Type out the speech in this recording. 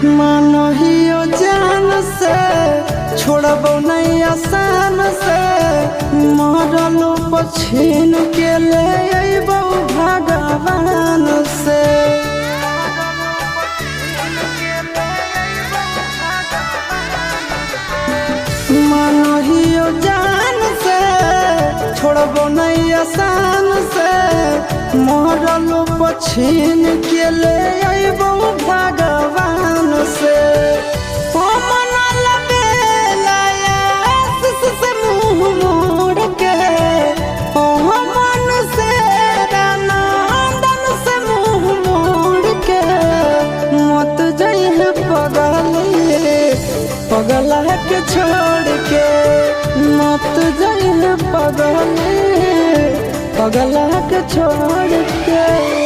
मानहियो जान से छोड़बो नहीं आसान से मरलो पछीन के ले अइबो भगवान से। मानहियो जान से छोड़बो नहीं आसान से मरलो पछीन के ले अइबो भगवान से। पगला के छोड़ के मत जाइए पगला के छोड़ के।